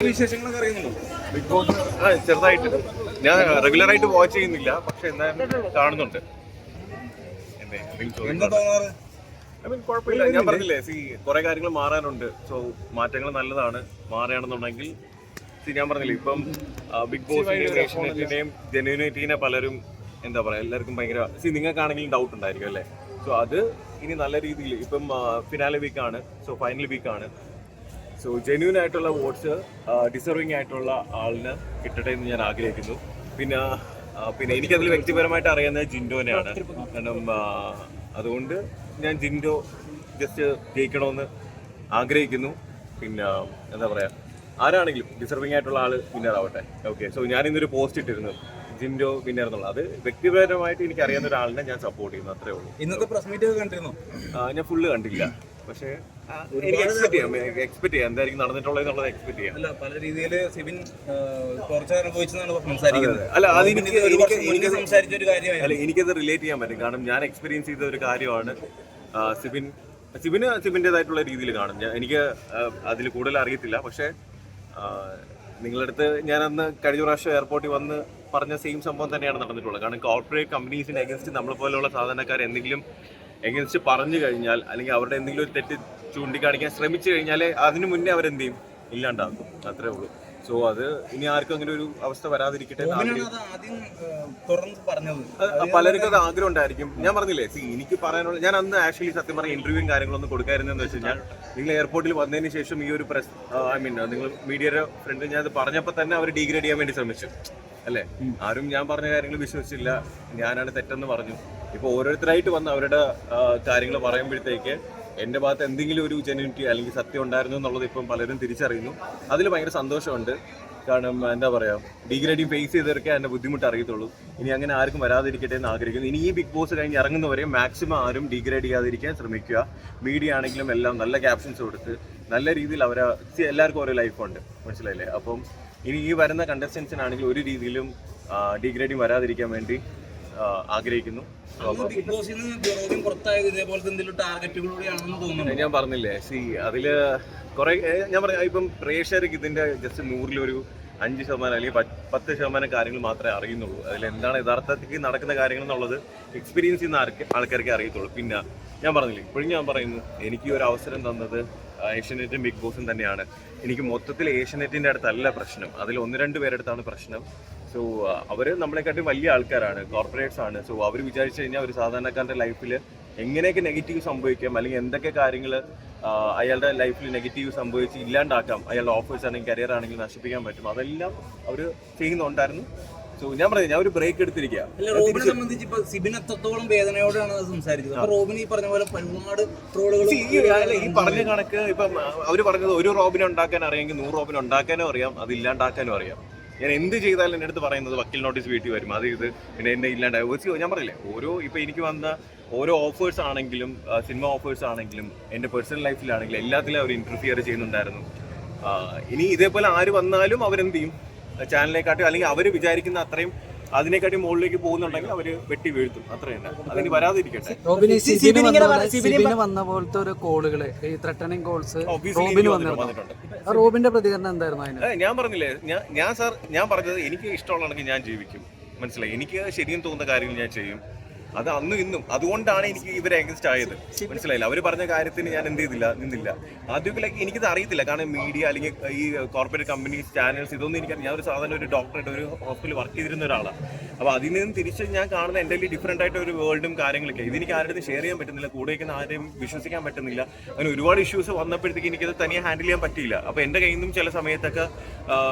വിശേഷങ്ങളൊക്കെ അറിയുന്നുണ്ടോ? Big boss ചെറുതായിട്ട് ഞാൻ റെഗുലറായിട്ട് വാച്ച് ചെയ്യുന്നില്ല, പക്ഷെ എന്തായാലും കാണുന്നുണ്ട്. എന്താ തോന്നാറ്? കുഴപ്പമില്ല, ഞാൻ പറഞ്ഞില്ലേ, കുറെ കാര്യങ്ങൾ മാറാനുണ്ട്. സോ മാറ്റങ്ങൾ നല്ലതാണ്. മാറുകയാണെന്നുണ്ടെങ്കിൽ ഞാൻ പറഞ്ഞില്ലേ, ഇപ്പം ബിഗ് ബോസിന്റെയും ഏഷ്യാനെറ്റിന്റെയും ജെന്യൂനിറ്റീനെ പലരും എന്താ പറയാ, എല്ലാവർക്കും ഭയങ്കര നിങ്ങൾക്കാണെങ്കിലും ഡൗട്ട് ഉണ്ടായിരിക്കും അല്ലേ. സോ അത് ഇനി നല്ല രീതിയിൽ ഇപ്പം ഫിനാലെ വീക്കാണ്, സോ ഫൈനൽ വീക്കാണ്. സോ ജെന്യൂൻ ആയിട്ടുള്ള വോട്ട്സ് ഡിസർവിങ് ആയിട്ടുള്ള ആളിന് കിട്ടട്ടെ എന്ന് ഞാൻ ആഗ്രഹിക്കുന്നു. പിന്നെ എനിക്കതിൽ വ്യക്തിപരമായിട്ട് അറിയുന്നത് ജിൻഡോനെയാണ്. കാരണം അതുകൊണ്ട് ഞാൻ ജിൻഡോ ജസ്റ്റ് ജയിക്കണമെന്ന് ആഗ്രഹിക്കുന്നു. പിന്നെ എന്താ പറയുക, ആരാണെങ്കിലും ഡിസർവിങ് ആയിട്ടുള്ള ആൾ വിന്നർ ആവട്ടെ. ഓക്കെ, സോ ഞാൻ ഇന്നൊരു പോസ്റ്റ് ഇട്ടിരുന്നു, ജിൻഡോ വിന്നർ എന്നുള്ളത്. അത് വ്യക്തിപരമായിട്ട് എനിക്ക് അറിയാവുന്ന ഒരാളിനെ ഞാൻ സപ്പോർട്ട് ചെയ്യുന്നു, അത്രേ ഉള്ളൂ. ഇന്നത്തെ പ്രസ് മീറ്റ് കണ്ടിരുന്നു? ഞാൻ ഫുള്ള് കണ്ടില്ല, പക്ഷേ എനിക്ക് എക്സ്പെക്ട് ചെയ്യാം എന്തായിരിക്കും നടന്നിട്ടുള്ളത് എക്സ്പെക്ട് ചെയ്യാം. അല്ല, പല രീതിയിൽ സിബിൻ ടോർച്ചർ അനുഭവിച്ചെന്നാണ് സംസാരിക്കുന്നത്. അല്ല, അത് സംസാരിച്ച ഒരു കാര്യമാണ്. അല്ല, എനിക്കത് റിലേറ്റ് ചെയ്യാൻ പറ്റും. കാരണം ഞാൻ എക്സ്പീരിയൻസ് ചെയ്ത ഒരു കാര്യമാണ്. സിബിൻ്റെതായിട്ടുള്ള രീതിയിൽ കാണും. എനിക്ക് അതിൽ കൂടുതൽ അറിയത്തില്ല, പക്ഷേ നിങ്ങളുടെ അടുത്ത് ഞാൻ അന്ന് കഴിഞ്ഞ പ്രാവശ്യം എയർപോർട്ടിൽ വന്ന് പറഞ്ഞ സെയിം സംഭവം തന്നെയാണ് നടന്നിട്ടുള്ളത്. കാരണം കോർപ്പറേറ്റ് കമ്പനീസിന് അഗൻസ്റ്റ് നമ്മളെ പോലെയുള്ള സാധാരണക്കാർ എന്തെങ്കിലും എഗൻസ്റ്റ് പറഞ്ഞു കഴിഞ്ഞാൽ, അല്ലെങ്കിൽ അവരുടെ എന്തെങ്കിലും ഒരു തെറ്റ് ചൂണ്ടിക്കാണിക്കാൻ ശ്രമിച്ചു കഴിഞ്ഞാൽ അതിന് മുന്നേ അവരെന്ത് ചെയ്യും, ഇല്ലാണ്ടാക്കും. അത്രേ ഉള്ളൂ. സോ അത് ഇനി ആർക്കും അങ്ങനെ ഒരു അവസ്ഥ വരാതിരിക്കട്ടെ. പലർക്കും അത് ആഗ്രഹം ഉണ്ടായിരിക്കും. ഞാൻ പറഞ്ഞില്ലേ, എനിക്ക് പറയാനുള്ള, ഞാൻ അന്ന് ആക്ച്വലി സത്യം പറഞ്ഞ ഇന്റർവ്യൂവും കാര്യങ്ങളൊന്നും കൊടുക്കായിരുന്നെന്ന് വെച്ച് കഴിഞ്ഞാൽ, നിങ്ങൾ എയർപോർട്ടിൽ വന്നതിന് ശേഷം ഈ ഒരു നിങ്ങൾ മീഡിയയുടെ ഫ്രണ്ട് ഞാൻ അത് പറഞ്ഞപ്പോൾ തന്നെ അവർ ഡീഗ്രേഡ് ചെയ്യാൻ വേണ്ടി ശ്രമിച്ചു അല്ലേ. ആരും ഞാൻ പറഞ്ഞ കാര്യങ്ങൾ വിശ്വസിച്ചില്ല, ഞാനാണ് തെറ്റെന്ന് പറഞ്ഞു. ഇപ്പോൾ ഓരോരുത്തരായിട്ട് വന്ന് അവരുടെ കാര്യങ്ങൾ പറയുമ്പോഴത്തേക്ക് എൻ്റെ ഭാഗത്ത് എന്തെങ്കിലും ഒരു ജെന്യൂനിറ്റി അല്ലെങ്കിൽ സത്യം ഉണ്ടായിരുന്നു എന്നുള്ളത് ഇപ്പം പലരും തിരിച്ചറിയുന്നു. അതിൽ ഭയങ്കര സന്തോഷമുണ്ട്. കാരണം എന്താ പറയുക, ഡീഗ്രേഡിങ് ഫേസ് ചെയ്തവർക്ക് അതിൻ്റെ ബുദ്ധിമുട്ട് അറിയത്തുള്ളൂ. ഇനി അങ്ങനെ ആർക്കും വരാതിരിക്കട്ടെ എന്ന് ആഗ്രഹിക്കുന്നു. ഇനി ഈ ബിഗ് ബോസ് കഴിഞ്ഞ് ഇറങ്ങുന്നവരെ മാക്സിമം ആരും ഡീഗ്രേഡ് ചെയ്യാതിരിക്കാൻ ശ്രമിക്കുക. മീഡിയ ആണെങ്കിലും എല്ലാം നല്ല ക്യാപ്ഷൻസ് കൊടുത്ത് നല്ല രീതിയിൽ എല്ലാവർക്കും ഓരോ ലൈഫുണ്ട്, മനസ്സിലായില്ലേ. അപ്പം ഇനി ഈ വരുന്ന കണ്ടസ്റ്റൻസിനാണെങ്കിലും ഒരു രീതിയിലും ഡീഗ്രേഡിങ് വരാതിരിക്കാൻ വേണ്ടി ആഗ്രഹിക്കുന്നു. ഞാൻ പറഞ്ഞില്ലേ, അതില് കുറെ ഞാൻ പറയാം, ഇപ്പം പ്രേക്ഷകർക്ക് ഇതിന്റെ ജസ്റ്റ് 100-ൽ 5% അല്ലെങ്കിൽ 10% കാര്യങ്ങൾ മാത്രമേ അറിയുന്നുള്ളൂ. അതിലെന്താണ് യഥാർത്ഥത്തിൽ നടക്കുന്ന കാര്യങ്ങൾ എന്നുള്ളത് എക്സ്പീരിയൻസ് ചെയ്യുന്ന ആൾക്കാർക്ക് അറിയത്തുള്ളൂ. പിന്നെ ഞാൻ പറഞ്ഞില്ലേ, ഇപ്പോഴും ഞാൻ പറയുന്നു, എനിക്ക് ഒരു അവസരം തന്നത് ഏഷ്യാനെറ്റും ബിഗ് ബോസും തന്നെയാണ്. എനിക്ക് മൊത്തത്തിൽ ഏഷ്യാനെറ്റിൻ്റെ അടുത്തല്ല പ്രശ്നം, അതിൽ 1-2 പേരെടുത്താണ് പ്രശ്നം. സോ അവർ നമ്മളെക്കാട്ടും വലിയ ആൾക്കാരാണ്, കോർപ്പറേറ്റ്സ് ആണ്. സോ അവർ വിചാരിച്ചു കഴിഞ്ഞാൽ ഒരു സാധാരണക്കാരൻ്റെ ലൈഫിൽ എങ്ങനെയൊക്കെ നെഗറ്റീവ് സംഭവിക്കാം, അല്ലെങ്കിൽ എന്തൊക്കെ കാര്യങ്ങൾ അയാളുടെ ലൈഫിൽ നെഗറ്റീവ് സംഭവിച്ച് ഇല്ലാണ്ടാക്കാം, അയാളുടെ ഓഫേഴ്സ് ആണെങ്കിൽ കരിയർ ആണെങ്കിൽ നശിപ്പിക്കാൻ പറ്റും, അതെല്ലാം അവർ ചെയ്യുന്നുണ്ടായിരുന്നു. സോ ഞാൻ പറഞ്ഞു, ഞാൻ ഒരു ബ്രേക്ക് എടുത്തിരിക്കുക. റോബിനെ സംബന്ധിച്ച് ഇപ്പൊ സിബിൻ എത്രത്തോളം വേദനയോടാണ് സംസാരിച്ചത്. അപ്പൊ റോബിന് ഈ പറഞ്ഞ പോലെ ഒരുപാട് ട്രോളുകൾ ഈ പറഞ്ഞ കണക്ക് ഇപ്പം അവർ പറഞ്ഞത്, ഒരു റോബിനെ ഉണ്ടാക്കാൻ അറിയാമെങ്കിൽ 100 റോബിനെ ഉണ്ടാക്കാനും അറിയാം, അത് ഇല്ലാണ്ടാക്കാനും അറിയാം. ഞാൻ എന്ത് ചെയ്താലും എൻ്റെ അടുത്ത് പറയുന്നത് വക്കീൽ നോട്ടീസ് വീട്ടിൽ വരും, അത് ഇത് പിന്നെ എന്നെ ഇല്ലാണ്ടായി. ഞാൻ പറയില്ലേ, ഇപ്പം എനിക്ക് വന്ന ഓരോ ഓഫേഴ്സ് ആണെങ്കിലും, സിനിമ ഓഫേഴ്സ് ആണെങ്കിലും, എൻ്റെ പേഴ്സണൽ ലൈഫിലാണെങ്കിലും എല്ലാത്തിലും അവർ ഇന്റർഫിയർ ചെയ്യുന്നുണ്ടായിരുന്നു. ഇനി ഇതേപോലെ ആര് വന്നാലും അവരെന്ത് ചെയ്യും, ചാനലിനെക്കാട്ടും അല്ലെങ്കിൽ അവർ വിചാരിക്കുന്ന അത്രയും അതിനെക്കാട്ടി മുകളിലേക്ക് പോകുന്നുണ്ടെങ്കിൽ അവര് വെട്ടി വീഴ്ത്തും, അത്ര തന്നെ. അതിന് വരാതിരിക്കട്ടെ. വന്ന പോലത്തെ ഒരു കോളുകള്, ഈ ത്രെട്ടനിങ് കോൾസ് വന്നിട്ടുണ്ട്. റോബിന്റെ പ്രതികരണം എന്തായിരുന്നു അതിന്? ഞാൻ പറഞ്ഞില്ലേ, ഞാൻ പറഞ്ഞത് എനിക്ക് ഇഷ്ടമുള്ളതാണെങ്കിൽ ഞാൻ ജീവിക്കും, മനസ്സിലായി. എനിക്ക് ശരിയും തോന്നുന്ന കാര്യങ്ങൾ ഞാൻ ചെയ്യും. അത് അന്നും ഇന്നും അതുകൊണ്ടാണ് എനിക്ക് ഇവരെ അഗൻസ്റ്റ് ആയത്, മനസ്സിലായില്ല. അവർ പറഞ്ഞ കാര്യത്തിന് ഞാൻ എന്ത് ചെയ്തില്ല, നിന്നില്ല. ആദ്യമൊക്കെ എനിക്കിത് അറിയത്തില്ല, കാരണം മീഡിയ അല്ലെങ്കിൽ ഈ കോർപ്പറേറ്റ് കമ്പനീസ്, ചാനൽസ്, ഇതൊന്നും എനിക്ക്, ഞാൻ ഒരു സാധാരണ ഒരു ഡോക്ടറായിട്ട് ഒരു ഹോസ്പിറ്റലിൽ വർക്ക് ചെയ്തിരുന്ന ഒരാളാണ്. അപ്പോൾ അതിൽ നിന്ന് തിരിച്ച് ഞാൻ കാണുന്ന എൻ്റെ ഡിഫറെൻ്റ് ആയിട്ട് ഒരു വേൾഡും കാര്യങ്ങളൊക്കെ, ഇതെനിക്ക് ആരുടെ ഷെയർ ചെയ്യാൻ പറ്റുന്നില്ല, കൂടെ വയ്ക്കുന്ന ആരെയും വിശ്വസിക്കാൻ പറ്റുന്നില്ല. അങ്ങനെ ഒരുപാട് ഇഷ്യൂസ് വന്നപ്പോഴത്തേക്ക് എനിക്കത് തനിയെ ഹാൻഡിൽ ചെയ്യാൻ പറ്റിയില്ല. അപ്പോൾ എൻ്റെ കയ്യിൽ നിന്നും ചില സമയത്തൊക്കെ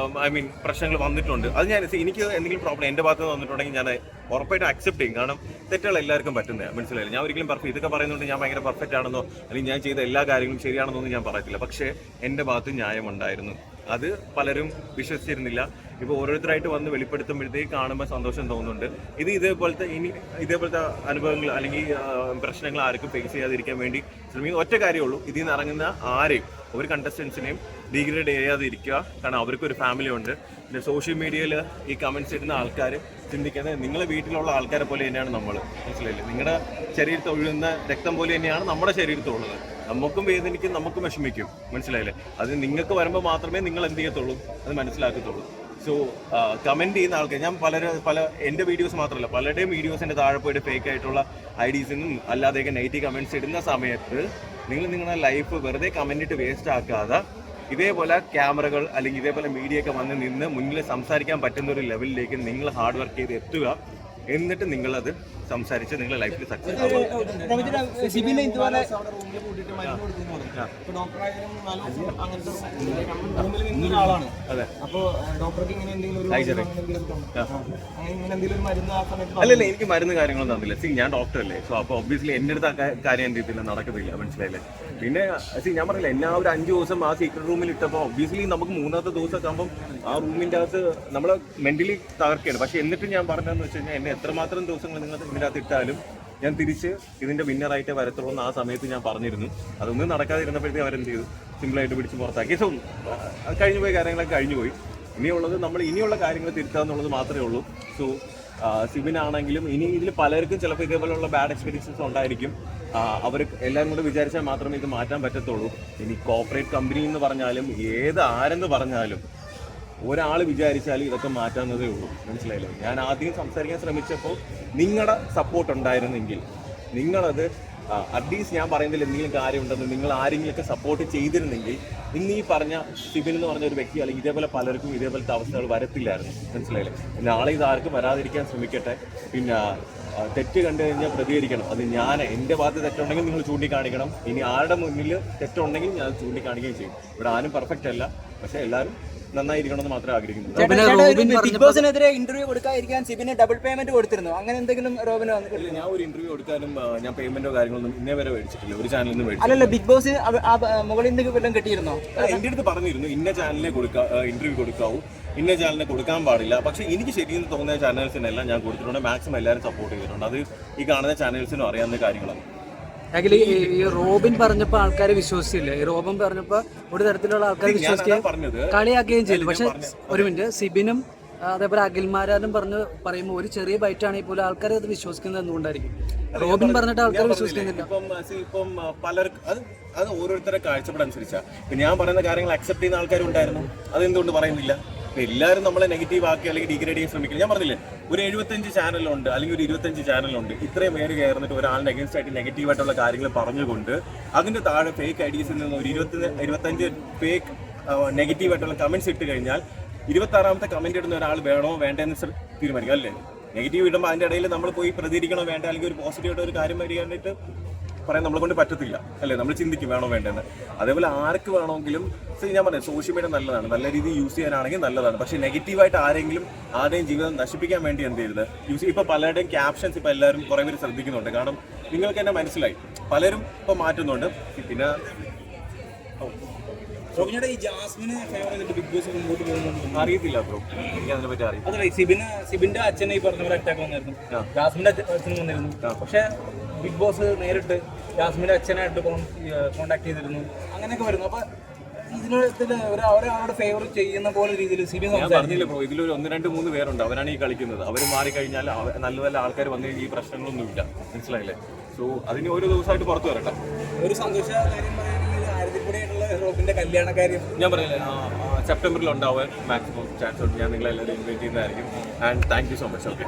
പ്രശ്നങ്ങൾ വന്നിട്ടുണ്ട്. അത് ഞാൻ എനിക്ക് എന്തെങ്കിലും പ്രോബ്ലം എൻ്റെ ഭാഗത്ത് നിന്ന് വന്നിട്ടുണ്ടെങ്കിൽ ഞാൻ ഉറപ്പായിട്ടും അക്സെപ്റ്റ് ചെയ്യും. കാരണം തെറ്റുകൾ എല്ലാവർക്കും പറ്റുന്നതാണ്, മനസ്സിലായില്ല. ഞാൻ ഒരിക്കലും ഇതൊക്കെ പറയുന്നുണ്ട് ഞാൻ ഭയങ്കര പെർഫെക്റ്റ് ആണെന്നോ അല്ലെങ്കിൽ ഞാൻ ചെയ്ത എല്ലാ കാര്യങ്ങളും ശരിയാണെന്നൊന്നും ഞാൻ പറയത്തില്ല. പക്ഷേ എൻ്റെ ഭാഗത്ത് ന്യായമുണ്ടായിരുന്നു, അത് പലരും വിശ്വസിച്ചിരുന്നില്ല. ഇപ്പോൾ ഓരോരുത്തരായിട്ട് വന്ന് വെളിപ്പെടുത്തുമ്പോഴത്തേക്ക് കാണുമ്പോൾ സന്തോഷം തോന്നുന്നുണ്ട്. ഇതേപോലത്തെ അനുഭവങ്ങൾ അല്ലെങ്കിൽ പ്രശ്നങ്ങൾ ആർക്കും ഫേസ് ചെയ്യാതിരിക്കാൻ വേണ്ടി ശ്രമിക്കുന്ന ഒറ്റ കാര്യമുള്ളൂ, ഇതിൽ നിന്ന് ഇറങ്ങുന്ന ആരെയും ഒരു കണ്ടസ്റ്റൻസിനെയും ഡീഗ്രേഡ് ചെയ്യാതിരിക്കുക. കാരണം അവർക്കൊരു ഫാമിലി ഉണ്ട്. പിന്നെ സോഷ്യൽ മീഡിയയിൽ ഈ കമൻറ്റ്സ് ഇടുന്ന ആൾക്കാർ ചിന്തിക്കുന്നത് നിങ്ങളെ വീട്ടിലുള്ള ആൾക്കാരെ പോലെ തന്നെയാണ് നമ്മൾ, മനസ്സിലായില്ലേ. നിങ്ങളുടെ ശരീരത്തിൽ ഒഴുകുന്ന രക്തം പോലെ തന്നെയാണ് നമ്മുടെ ശരീരത്തിലുള്ളത്. നമുക്കും വേദനിക്കും, നമുക്കും വിഷമിക്കും, മനസ്സിലായില്ലേ? അത് നിങ്ങൾക്ക് വരുമ്പോൾ മാത്രമേ നിങ്ങൾ എന്ത് ചെയ്യത്തുള്ളൂ, അത് മനസ്സിലാക്കത്തുള്ളൂ. സോ കമൻറ്റ് ചെയ്യുന്ന ആൾക്കാർ, ഞാൻ പല എൻ്റെ വീഡിയോസ് മാത്രമല്ല പലരുടെയും വീഡിയോസിൻ്റെ താഴെ പോയിട്ട് ഫേക്ക് ആയിട്ടുള്ള ഐഡീസിനും അല്ലാതെയൊക്കെ നെഗറ്റീവ് കമൻറ്റ്സ് ഇടുന്ന സമയത്ത് നിങ്ങൾ നിങ്ങളുടെ ലൈഫ് വെറുതെ കമൻറ്റ് ഇട്ട് വേസ്റ്റ് ആക്കാതെ ഇതേപോലെ ക്യാമറകൾ അല്ലെങ്കിൽ ഇതേപോലെ മീഡിയ ഒക്കെ വന്ന് നിന്ന് മുന്നിൽ സംസാരിക്കാൻ പറ്റുന്ന ഒരു ലെവലിലേക്ക് നിങ്ങൾ ഹാർഡ് വർക്ക് ചെയ്ത് എത്തുക. എന്നിട്ട് നിങ്ങളത് സംസാരിച്ച് നിങ്ങളുടെ ലൈഫിൽ സക്സസ് ആവും. അല്ലല്ല, എനിക്ക് മരുന്ന് കാര്യങ്ങളൊന്നും തന്നില്ല. ഞാൻ ഡോക്ടർ അല്ലേ. സോ അപ്പോൾ ഒബ്വിയസ്ലി എൻ്റെ അടുത്ത് കാര്യം എന്ത് ചെയ്തില്ല, നടക്കത്തില്ല, മനസ്സിലായില്ലേ? പിന്നെ ഞാൻ പറഞ്ഞില്ല, എല്ലാവരും 5 ദിവസം ആ സീക്രട്ട് റൂമിൽ ഇട്ടപ്പോൾ ഒബ്വിയസ്ലി നമുക്ക് 3ാമത്തെ ദിവസമൊക്കെ ആകുമ്പോൾ ആ റൂമിൻ്റെ അകത്ത് നമ്മൾ മെന്റലി തകർക്കുകയാണ്. പക്ഷെ എന്നിട്ടും ഞാൻ പറഞ്ഞതെന്ന് വെച്ച് കഴിഞ്ഞാൽ എന്നെ എത്രമാത്രം ദിവസങ്ങൾ നിങ്ങൾ ഇതിൻ്റെ അകത്ത് ഇട്ടാലും ഞാൻ തിരിച്ച് ഇതിൻ്റെ വിന്നറായിട്ടേ വരത്തുള്ളൂ എന്ന് ആ സമയത്ത് ഞാൻ പറഞ്ഞിരുന്നു. അതൊന്നും നടക്കാതിരുന്നപ്പോഴത്തേക്ക് അവരെന്ത് ചെയ്തു, സിമ്പിളായിട്ട് പിടിച്ച് പുറത്താക്കി. സോ കഴിഞ്ഞു പോയ കാര്യങ്ങളൊക്കെ കഴിഞ്ഞു പോയി. ഇനിയുള്ളത് നമ്മൾ ഇനിയുള്ള കാര്യങ്ങൾ തിരുത്തുക എന്നുള്ളത് മാത്രമേ ഉള്ളൂ. സോ സിബിനാണെങ്കിലും ഇനി ഇതിൽ പലർക്കും ചിലപ്പോൾ ഇതേപോലെയുള്ള ബാഡ് എക്സ്പീരിയൻസസ് ഉണ്ടായിരിക്കും. അവർ എല്ലാവരും കൂടെ വിചാരിച്ചാൽ മാത്രമേ ഇത് മാറ്റാൻ പറ്റത്തുള്ളൂ. ഇനി കോർപ്പറേറ്റ് കമ്പനി എന്ന് പറഞ്ഞാലും ആരെന്ന് പറഞ്ഞാലും ഒരാൾ വിചാരിച്ചാൽ ഇതൊക്കെ മാറ്റാവുന്നതേ ഉള്ളൂ, മനസ്സിലായില്ലേ? ഞാൻ ആദ്യം സംസാരിക്കാൻ ശ്രമിച്ചപ്പോൾ നിങ്ങളുടെ സപ്പോർട്ട് ഉണ്ടായിരുന്നെങ്കിൽ, നിങ്ങളത് അറ്റ്ലീസ്റ്റ് ഞാൻ പറയുന്നതിൽ എന്തെങ്കിലും കാര്യമുണ്ടെന്ന് നിങ്ങൾ ആരെങ്കിലുമൊക്കെ സപ്പോർട്ട് ചെയ്തിരുന്നെങ്കിൽ ഇന്ന് ഈ പറഞ്ഞ സിബിൻ എന്ന് പറഞ്ഞ ഒരു വ്യക്തി അല്ലെങ്കിൽ ഇതേപോലെ പലർക്കും ഇതേപോലത്തെ അവസ്ഥകൾ വരത്തില്ലായിരുന്നു, മനസ്സിലായില്ലേ? നാളെ ഇതാർക്കും വരാതിരിക്കാൻ ശ്രമിക്കട്ടെ. പിന്നെ തെറ്റ് കണ്ടു കഴിഞ്ഞാൽ പ്രതികരിക്കണം. അത് എൻ്റെ ഭാഗത്ത് തെറ്റുണ്ടെങ്കിൽ നിങ്ങൾ ചൂണ്ടിക്കാണിക്കണം. ഇനി ആരുടെ മുന്നിൽ തെറ്റുണ്ടെങ്കിൽ ഞാൻ ചൂണ്ടിക്കാണിക്കുകയും ചെയ്യും. ഇവിടെ ആരും പെർഫെക്റ്റ് അല്ല, പക്ഷേ എല്ലാവരും നന്നായിരിക്കണമെന്ന് മാത്രമേ ആഗ്രഹിക്കുന്നു. ബിഗ് ബോസിനെതിരെ ഇന്റർവ്യൂ കൊടുക്കാതിരിക്കാൻ സിബിന് ഡബിൾ പേയ്മെന്റ് കൊടുത്തിരുന്നു. അങ്ങനെ എന്തെങ്കിലും റോബിന് വന്നിട്ടില്ല? ഞാൻ ഒരു ഇന്റർവ്യൂ കൊടുക്കാനും ഞാൻ പേയ്മെന്റോ കാര്യങ്ങളൊന്നും ഇന്നേ വരെ മേടിച്ചിട്ടില്ല, ഒരു ചാനലിൽ നിന്ന് മേടിച്ചു. അല്ലല്ല, ബിഗ് ബോസ് മുകളിൽ നിന്ന് വല്ലതും കിട്ടിയിരുന്നോ? എൻ്റെ അടുത്ത് പറഞ്ഞിരുന്നു ഇന്ന ചാനലിനെ ഇന്റർവ്യൂ കൊടുക്കാവൂ, ഇന്ന ചാനലിനെ കൊടുക്കാൻ പാടില്ല. പക്ഷേ എനിക്ക് ശരിയെന്ന് തോന്നുന്ന ചാനൽസിനെല്ലാം ഞാൻ കൊടുത്തിട്ടുണ്ട്. മാക്സിമം എല്ലാവരും സപ്പോർട്ട് ചെയ്തിട്ടുണ്ട്. അത് ഈ കാണുന്ന ചാനൽസിനും അറിയാവുന്ന കാര്യങ്ങളാണ്. ആക്ച്വലി ഈ റോബിൻ പറഞ്ഞപ്പോൾ ആൾക്കാരെ വിശ്വസിച്ചില്ല. ഈ റോബിൻ പറഞ്ഞപ്പോൾ ഒരു തരത്തിലുള്ള ആൾക്കാരെ വിശ്വസിക്കുകയും കളിയാക്കുകയും ചെയ്തു. പക്ഷെ ഒരു മിനിറ്റ്, സിബിനും അതേപോലെ അഖിൽമാരാനും പറയുമ്പോൾ ഒരു ചെറിയ ബൈറ്റാണെങ്കിൽ പോലും ആൾക്കാരെ അത് വിശ്വസിക്കുന്നത് എന്തുകൊണ്ടായിരിക്കും? റോബിൻ പറഞ്ഞിട്ട് ആൾക്കാർ വിശ്വസിക്കുന്നില്ല. ഇപ്പം പലർക്കും അത് ഓരോരുത്തരുടെ കാഴ്ചപ്പാടനുസരിച്ചാണ്. ഇപ്പം ഞാൻ പറയുന്ന കാര്യങ്ങൾ അക്സെപ്റ്റ് ചെയ്യുന്ന ആൾക്കാരുണ്ടായിരുന്നു, അതെന്തുകൊണ്ട് പറയുന്നില്ല? എല്ലാവരും നമ്മളെ നെഗറ്റീവ് ആക്കി അല്ലെങ്കിൽ ഡിഗ്രേഡ് ചെയ്യാൻ ശ്രമിക്കില്ല. ഞാൻ പറഞ്ഞില്ലേ, ഒരു 75 ചാനലുണ്ട് അല്ലെങ്കിൽ ഒരു 25 ചാനലുണ്ട്. ഇത്രയും പേര് കയറുന്നിട്ട് ഒരാളിന് അഗേൻസ്റ്റ് ആയിട്ട് നെഗറ്റീവായിട്ടുള്ള കാര്യങ്ങൾ പറഞ്ഞുകൊണ്ട് അതിൻ്റെ താഴെ ഫേക്ക് ഐഡീസിൽ നിന്ന് ഒരു 25 ഫേക്ക് നെഗറ്റീവായിട്ടുള്ള കമൻറ്റ്സ് ഇട്ട് കഴിഞ്ഞാൽ 26ാമത്തെ കമൻറ്റ് ഇടുന്ന ഒരാൾ വേണോ വേണ്ടെന്ന് തീരുമാനിക്കും, അല്ലേ? നെഗറ്റീവ് ഇടുമ്പോൾ അതിൻ്റെ ഇടയിൽ നമ്മൾ പോയി പ്രതികരിക്കണോ വേണ്ട, അല്ലെങ്കിൽ ഒരു പോസിറ്റീവായിട്ട് ഒരു കാര്യം വരികയായിട്ട് പറയാൻ നമ്മളെ കൊണ്ട് പറ്റത്തില്ല, അല്ലേ? നമ്മൾ ചിന്തിക്കും വേണോ വേണ്ടെന്ന്. അതേപോലെ ആർക്ക് വേണമെങ്കിലും ഞാൻ പറയാം, സോഷ്യൽ മീഡിയ നല്ലതാണ്, നല്ല രീതിയിൽ യൂസ് ചെയ്യാനാണെങ്കിൽ നല്ലതാണ്. പക്ഷേ നെഗറ്റീവായിട്ട് ആരുടെയും ജീവിതം നശിപ്പിക്കാൻ വേണ്ടി എന്ത് ചെയ്യരുത് യൂസ്. ഇപ്പോൾ പലരുടെയും ക്യാപ്ഷൻസ് ഇപ്പോൾ എല്ലാവരും കുറേ പേര് ശ്രദ്ധിക്കുന്നുണ്ട്. കാരണം നിങ്ങൾക്ക് തന്നെ മനസ്സിലായി, പലരും ഇപ്പോൾ മാറ്റുന്നുണ്ട്. പിന്നെ റോബിനോട് ഈ ജാസ്മിനെ ഫേവർ ചെയ്തിട്ട് ബിഗ് ബോസ് മുമ്പോട്ട് പോകുന്നുണ്ട് അറിയത്തില്ല ബ്രോ, എനിക്ക് അതിനെ പറ്റി അറിയാം. അതല്ല, സിബിന്റെ അച്ഛനെ ഈ പറഞ്ഞ പോലെ അറ്റാക്ക് വന്നിരുന്നു, ജാസ്മിന്റെ അച്ഛനും വന്നിരുന്നു. പക്ഷെ ബിഗ് ബോസ് നേരിട്ട് ജാസ്മിന്റെ അച്ഛനായിട്ട് കോണ്ടാക്ട് ചെയ്തിരുന്നു, അങ്ങനെയൊക്കെ വരുന്നു. അപ്പൊ ഒരാളോട് ഫേവർ ചെയ്യുന്ന പോലെ രീതിയിൽ സിബിൻ പറഞ്ഞില്ല ബ്രോ, ഇതിലൊരു 1, 2, 3 പേരുണ്ട്, അവരാണ് ഈ കളിക്കുന്നത്. അവർ മാറിക്കഴിഞ്ഞാൽ നല്ല നല്ല ആൾക്കാർ വന്നു കഴിഞ്ഞാൽ ഈ പ്രശ്നങ്ങളൊന്നുമില്ല, മനസ്സിലായില്ലേ? സോ അതിന് ഓരോ ദിവസമായിട്ട് പുറത്തു വരട്ടെ. ഒരു സന്തോഷ കാര്യം പറയുകയാണെങ്കിൽ ആയിരത്തിൽക്കൂടെയുള്ള റോബിന്റെ കല്യാണ കാര്യം ഞാൻ പറയില്ലേ, സെപ്റ്റംബറിൽ ഉണ്ടാവാൻ മാക്സിമം ചാൻസ് ഉണ്ട്. ഞാൻ നിങ്ങളെല്ലാവരും ഇൻവൈറ്റ് ചെയ്യുന്നതായിരിക്കും. And thank you so much. Okay.